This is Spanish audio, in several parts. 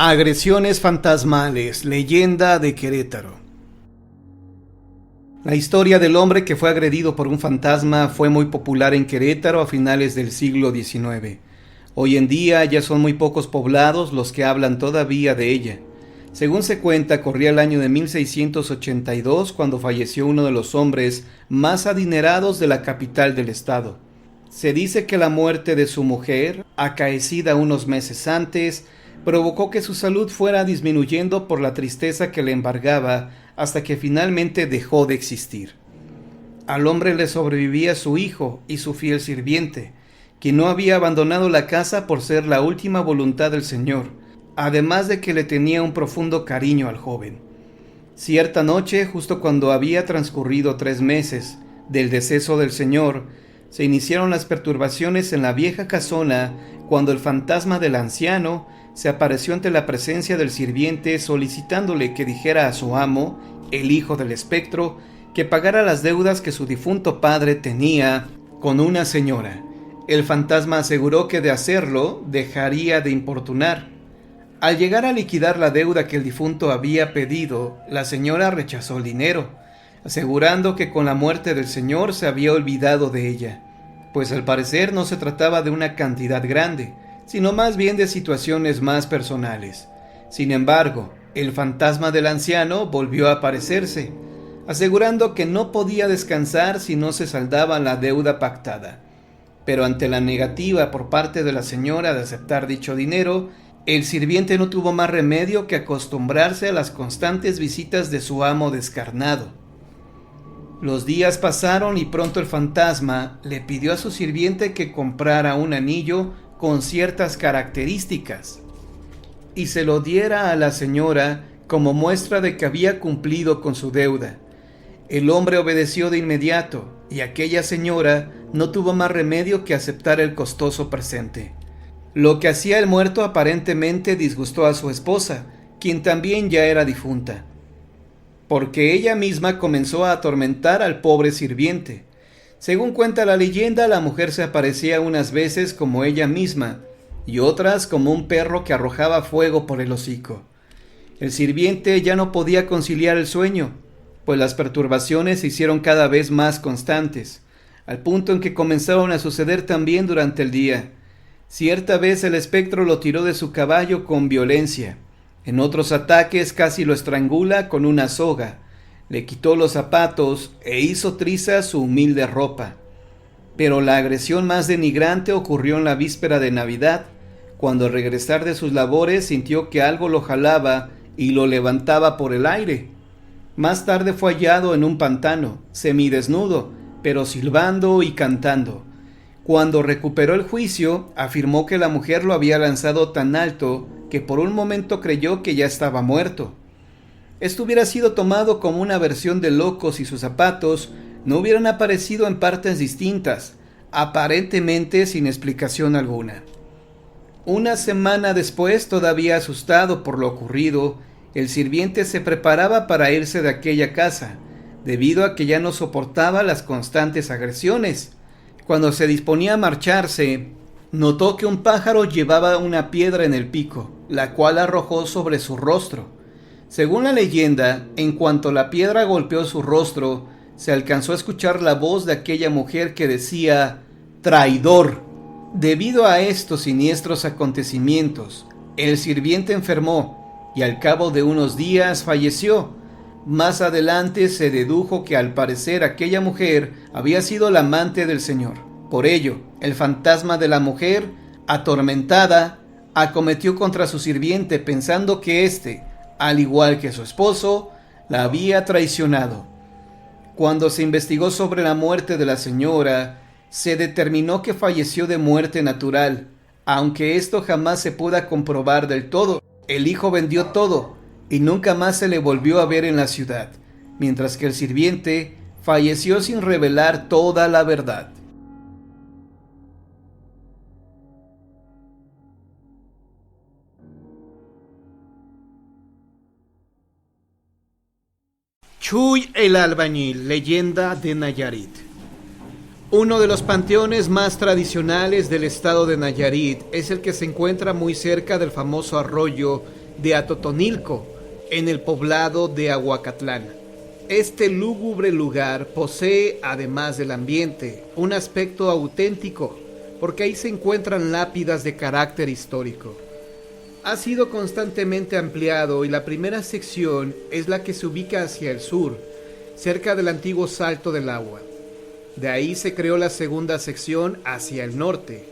Agresiones fantasmales, leyenda de Querétaro. La historia del hombre que fue agredido por un fantasma fue muy popular en Querétaro a finales del siglo XIX. Hoy en día ya son muy pocos poblados los que hablan todavía de ella. Según se cuenta, corría el año de 1682 cuando falleció uno de los hombres más adinerados de la capital del estado. Se dice que la muerte de su mujer, acaecida unos meses antes, provocó que su salud fuera disminuyendo por la tristeza que le embargaba hasta que finalmente dejó de existir. Al hombre le sobrevivía su hijo y su fiel sirviente, quien no había abandonado la casa por ser la última voluntad del Señor, además de que le tenía un profundo cariño al joven. Cierta noche, justo cuando había transcurrido 3 meses del deceso del Señor, se iniciaron las perturbaciones en la vieja casona cuando el fantasma del anciano se apareció ante la presencia del sirviente solicitándole que dijera a su amo, el hijo del espectro, que pagara las deudas que su difunto padre tenía con una señora. El fantasma aseguró que de hacerlo dejaría de importunar. Al llegar a liquidar la deuda que el difunto había pedido, la señora rechazó el dinero, asegurando que con la muerte del señor se había olvidado de ella, pues al parecer no se trataba de una cantidad grande, sino más bien de situaciones más personales. Sin embargo, el fantasma del anciano volvió a aparecerse, asegurando que no podía descansar si no se saldaba la deuda pactada. Pero ante la negativa por parte de la señora de aceptar dicho dinero, el sirviente no tuvo más remedio que acostumbrarse a las constantes visitas de su amo descarnado. Los días pasaron y pronto el fantasma le pidió a su sirviente que comprara un anillo con ciertas características y se lo diera a la señora como muestra de que había cumplido con su deuda. El hombre obedeció de inmediato y aquella señora no tuvo más remedio que aceptar el costoso presente. Lo que hacía el muerto aparentemente disgustó a su esposa, quien también ya era difunta, porque ella misma comenzó a atormentar al pobre sirviente. Según cuenta la leyenda, la mujer se aparecía unas veces como ella misma y otras como un perro que arrojaba fuego por el hocico. El sirviente ya no podía conciliar el sueño, pues las perturbaciones se hicieron cada vez más constantes, al punto en que comenzaron a suceder también durante el día. Cierta vez el espectro lo tiró de su caballo con violencia. En otros ataques casi lo estrangula con una soga. Le quitó los zapatos e hizo trizas su humilde ropa. Pero la agresión más denigrante ocurrió en la víspera de Navidad, cuando al regresar de sus labores sintió que algo lo jalaba y lo levantaba por el aire. Más tarde fue hallado en un pantano, semidesnudo, pero silbando y cantando. Cuando recuperó el juicio, afirmó que la mujer lo había lanzado tan alto que por un momento creyó que ya estaba muerto. Esto hubiera sido tomado como una versión de loco si sus zapatos no hubieran aparecido en partes distintas, aparentemente sin explicación alguna. Una semana después, todavía asustado por lo ocurrido, el sirviente se preparaba para irse de aquella casa, debido a que ya no soportaba las constantes agresiones. Cuando se disponía a marcharse, notó que un pájaro llevaba una piedra en el pico, la cual arrojó sobre su rostro. Según la leyenda, en cuanto la piedra golpeó su rostro, se alcanzó a escuchar la voz de aquella mujer que decía «traidor». Debido a estos siniestros acontecimientos, el sirviente enfermó y al cabo de unos días falleció. Más adelante se dedujo que al parecer aquella mujer había sido la amante del señor. Por ello, el fantasma de la mujer, atormentada, acometió contra su sirviente pensando que éste, al igual que su esposo, la había traicionado. Cuando se investigó sobre la muerte de la señora, se determinó que falleció de muerte natural, aunque esto jamás se pueda comprobar del todo. El hijo vendió todo y nunca más se le volvió a ver en la ciudad, mientras que el sirviente falleció sin revelar toda la verdad. Chuy el albañil, leyenda de Nayarit. Uno de los panteones más tradicionales del estado de Nayarit es el que se encuentra muy cerca del famoso arroyo de Atotonilco, en el poblado de Aguacatlán. Este lúgubre lugar posee, además del ambiente, un aspecto auténtico, porque ahí se encuentran lápidas de carácter histórico. Ha sido constantemente ampliado y la primera sección es la que se ubica hacia el sur, cerca del antiguo Salto del Agua. De ahí se creó la segunda sección hacia el norte,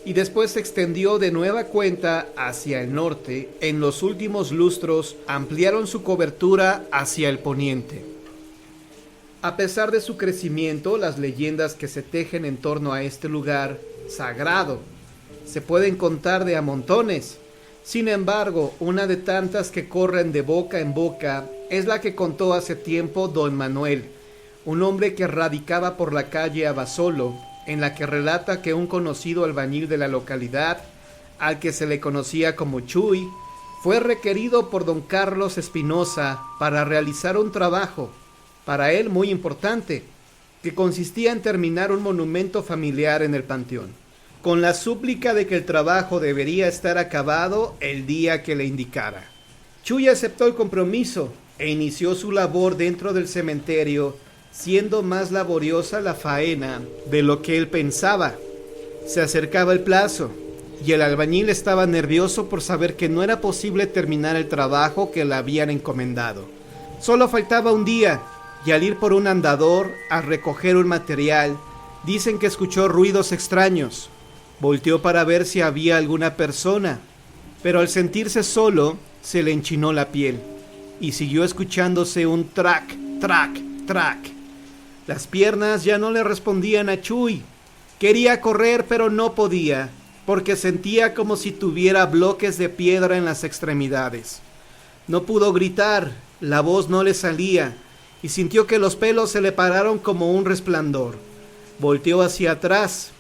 y después se extendió de nueva cuenta hacia el norte. En los últimos lustros ampliaron su cobertura hacia el poniente. A pesar de su crecimiento, las leyendas que se tejen en torno a este lugar sagrado se pueden contar de a montones. Sin embargo, una de tantas que corren de boca en boca es la que contó hace tiempo don Manuel, un hombre que radicaba por la calle Abasolo, en la que relata que un conocido albañil de la localidad, al que se le conocía como Chuy, fue requerido por don Carlos Espinosa para realizar un trabajo, para él muy importante, que consistía en terminar un monumento familiar en el panteón, con la súplica de que el trabajo debería estar acabado el día que le indicara. Chuy aceptó el compromiso e inició su labor dentro del cementerio, siendo más laboriosa la faena de lo que él pensaba. Se acercaba el plazo, y el albañil estaba nervioso por saber que no era posible terminar el trabajo que le habían encomendado. Solo faltaba un día, y al ir por un andador a recoger un material, dicen que escuchó ruidos extraños. Volteó para ver si había alguna persona, pero al sentirse solo, se le enchinó la piel, y siguió escuchándose un trac, trac, trac. Las piernas ya no le respondían a Chuy. Quería correr, pero no podía, porque sentía como si tuviera bloques de piedra en las extremidades. No pudo gritar, la voz no le salía, y sintió que los pelos se le pararon como un resplandor. Volteó hacia atrás,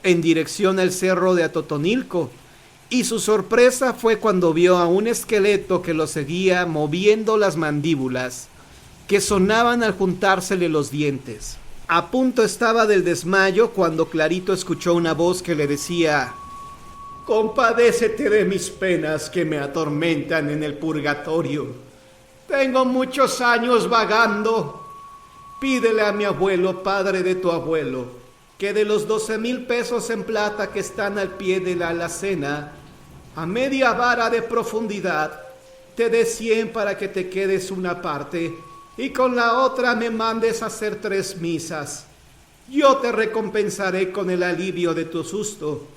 en dirección al cerro de Atotonilco, y su sorpresa fue cuando vio a un esqueleto que lo seguía moviendo las mandíbulas, que sonaban al juntársele los dientes. A punto estaba del desmayo cuando clarito escuchó una voz que le decía: «Compadécete de mis penas que me atormentan en el purgatorio. Tengo muchos años vagando. Pídele a mi abuelo, padre de tu abuelo, que de los 12,000 pesos en plata que están al pie de la alacena, a media vara de profundidad, te dé 100 para que te quedes una parte, y con la otra me mandes a hacer 3 misas. Yo te recompensaré con el alivio de tu susto.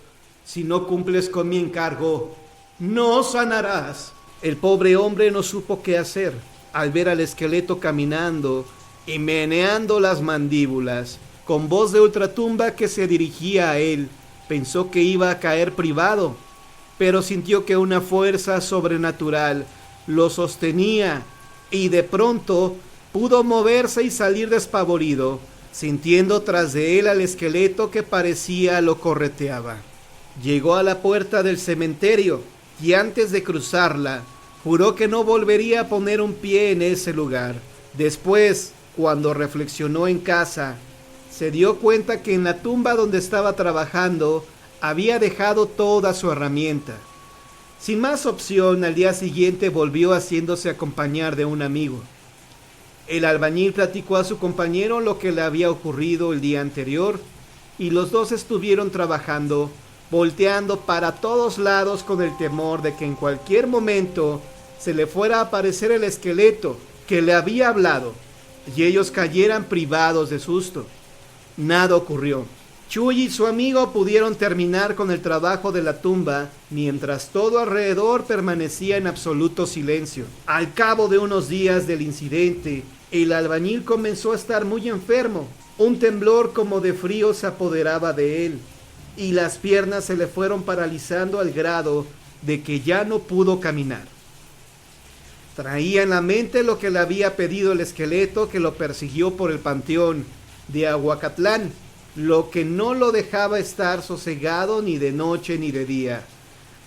Si no cumples con mi encargo, no sanarás». El pobre hombre no supo qué hacer al ver al esqueleto caminando y meneando las mandíbulas, con voz de ultratumba que se dirigía a él. Pensó que iba a caer privado, pero sintió que una fuerza sobrenatural lo sostenía, y de pronto pudo moverse y salir despavorido, sintiendo tras de él al esqueleto que parecía lo correteaba. Llegó a la puerta del cementerio y antes de cruzarla, juró que no volvería a poner un pie en ese lugar. Después, cuando reflexionó en casa, se dio cuenta que en la tumba donde estaba trabajando había dejado toda su herramienta. Sin más opción, al día siguiente volvió haciéndose acompañar de un amigo. El albañil platicó a su compañero lo que le había ocurrido el día anterior, y los dos estuvieron trabajando, volteando para todos lados con el temor de que en cualquier momento se le fuera a aparecer el esqueleto que le había hablado, y ellos cayeran privados de susto. Nada ocurrió. Chuy y su amigo pudieron terminar con el trabajo de la tumba, mientras todo alrededor permanecía en absoluto silencio. Al cabo de unos días del incidente, el albañil comenzó a estar muy enfermo. Un temblor como de frío se apoderaba de él, y las piernas se le fueron paralizando al grado de que ya no pudo caminar. Traía en la mente lo que le había pedido el esqueleto que lo persiguió por el panteón de Aguacatlán, lo que no lo dejaba estar sosegado ni de noche ni de día.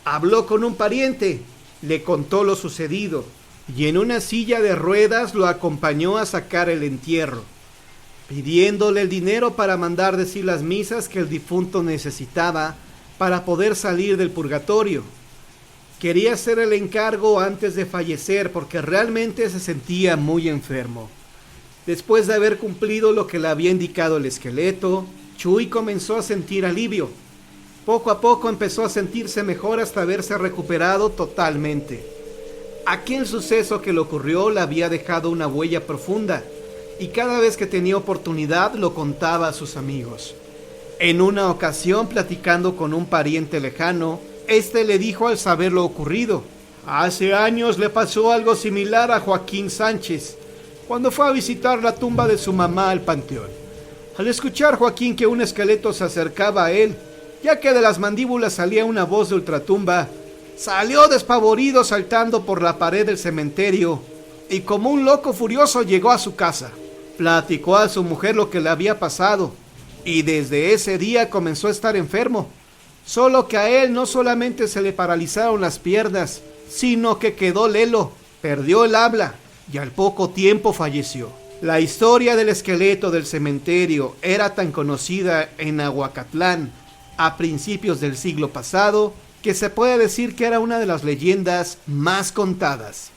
Habló con un pariente, le contó lo sucedido, y en una silla de ruedas lo acompañó a sacar el entierro, pidiéndole el dinero para mandar decir las misas que el difunto necesitaba para poder salir del purgatorio. Quería hacer el encargo antes de fallecer porque realmente se sentía muy enfermo. Después de haber cumplido lo que le había indicado el esqueleto, Chuy comenzó a sentir alivio. Poco a poco empezó a sentirse mejor hasta haberse recuperado totalmente. Aquel suceso que le ocurrió le había dejado una huella profunda y cada vez que tenía oportunidad lo contaba a sus amigos. En una ocasión, platicando con un pariente lejano, este le dijo al saber lo ocurrido: hace años le pasó algo similar a Joaquín Sánchez, cuando fue a visitar la tumba de su mamá al panteón. Al escuchar Joaquín que un esqueleto se acercaba a él, ya que de las mandíbulas salía una voz de ultratumba, salió despavorido saltando por la pared del cementerio y como un loco furioso llegó a su casa. Platicó a su mujer lo que le había pasado y desde ese día comenzó a estar enfermo. Solo que a él no solamente se le paralizaron las piernas, sino que quedó lelo, perdió el habla y al poco tiempo falleció. La historia del esqueleto del cementerio era tan conocida en Ahuacatlán a principios del siglo pasado que se puede decir que era una de las leyendas más contadas.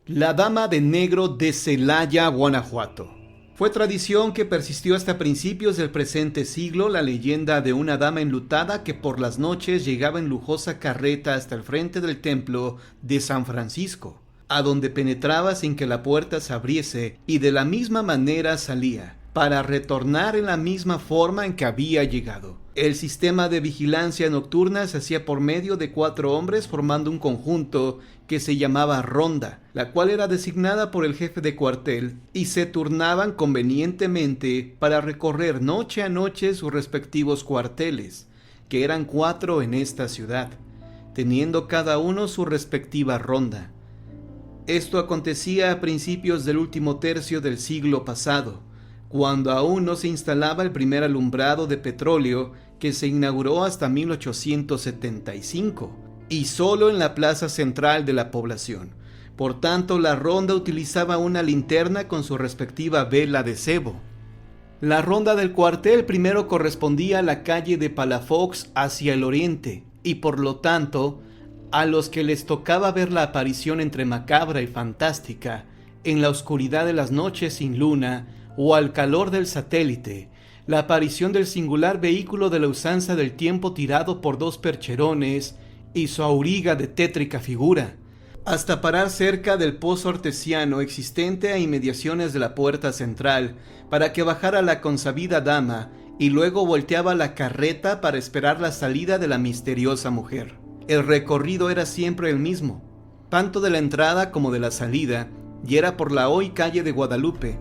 La Dama de Negro de Celaya, Guanajuato. Fue tradición que persistió hasta principios del presente siglo la leyenda de una dama enlutada que por las noches llegaba en lujosa carreta hasta el frente del templo de San Francisco, a donde penetraba sin que la puerta se abriese y de la misma manera salía, para retornar en la misma forma en que había llegado. El sistema de vigilancia nocturna se hacía por medio de 4 hombres formando un conjunto que se llamaba ronda, la cual era designada por el jefe de cuartel y se turnaban convenientemente para recorrer noche a noche sus respectivos cuarteles, que eran 4 en esta ciudad, teniendo cada uno su respectiva ronda. Esto acontecía a principios del último tercio del siglo pasado, cuando aún no se instalaba el primer alumbrado de petróleo que se inauguró hasta 1875, y solo en la plaza central de la población. Por tanto, la ronda utilizaba una linterna con su respectiva vela de cebo. La ronda del cuartel primero correspondía a la calle de Palafox hacia el oriente, y por lo tanto, a los que les tocaba ver la aparición entre macabra y fantástica, en la oscuridad de las noches sin luna, o al calor del satélite, la aparición del singular vehículo de la usanza del tiempo tirado por 2 percherones y su auriga de tétrica figura, hasta parar cerca del pozo artesiano existente a inmediaciones de la puerta central, para que bajara la consabida dama y luego volteaba la carreta para esperar la salida de la misteriosa mujer. El recorrido era siempre el mismo, tanto de la entrada como de la salida, y era por la hoy calle de Guadalupe,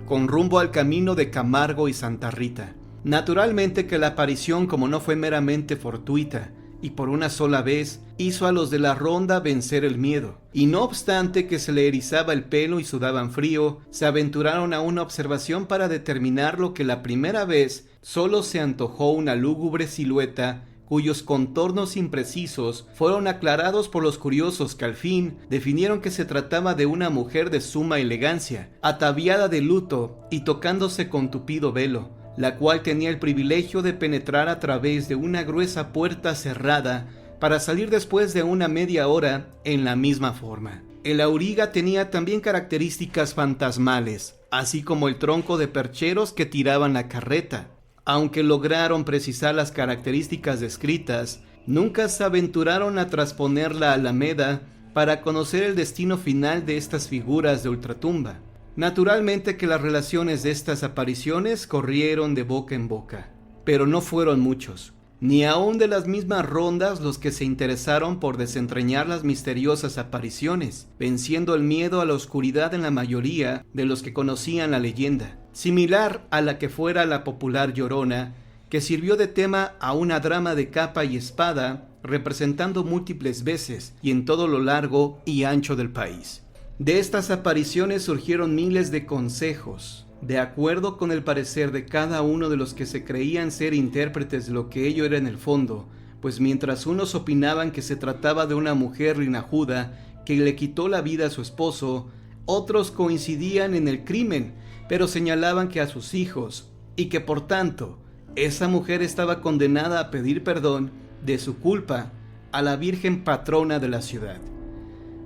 con rumbo al camino de Camargo y Santa Rita. Naturalmente que la aparición, como no fue meramente fortuita, y por una sola vez, hizo a los de la ronda vencer el miedo, y no obstante que se le erizaba el pelo y sudaban frío, se aventuraron a una observación para determinar lo que la primera vez solo se antojó una lúgubre silueta, cuyos contornos imprecisos fueron aclarados por los curiosos que al fin definieron que se trataba de una mujer de suma elegancia, ataviada de luto y tocándose con tupido velo, la cual tenía el privilegio de penetrar a través de una gruesa puerta cerrada para salir después de una media hora en la misma forma. El auriga tenía también características fantasmales, así como el tronco de percheros que tiraban la carreta. Aunque lograron precisar las características descritas, nunca se aventuraron a trasponer la alameda para conocer el destino final de estas figuras de ultratumba. Naturalmente que las relaciones de estas apariciones corrieron de boca en boca, pero no fueron muchos, ni aun de las mismas rondas los que se interesaron por desentrañar las misteriosas apariciones, venciendo el miedo a la oscuridad en la mayoría de los que conocían la leyenda, similar a la que fuera la popular Llorona, que sirvió de tema a una drama de capa y espada, representando múltiples veces y en todo lo largo y ancho del país. De estas apariciones surgieron miles de consejos, de acuerdo con el parecer de cada uno de los que se creían ser intérpretes de lo que ello era en el fondo, pues mientras unos opinaban que se trataba de una mujer linajuda que le quitó la vida a su esposo, otros coincidían en el crimen, pero señalaban que a sus hijos, y que por tanto, esa mujer estaba condenada a pedir perdón de su culpa a la Virgen patrona de la ciudad.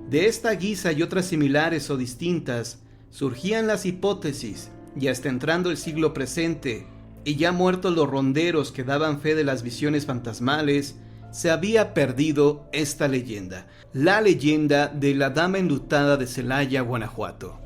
De esta guisa y otras similares o distintas, surgían las hipótesis, y hasta entrando el siglo presente, y ya muertos los ronderos que daban fe de las visiones fantasmales, se había perdido esta leyenda, la leyenda de la dama enlutada de Celaya, Guanajuato.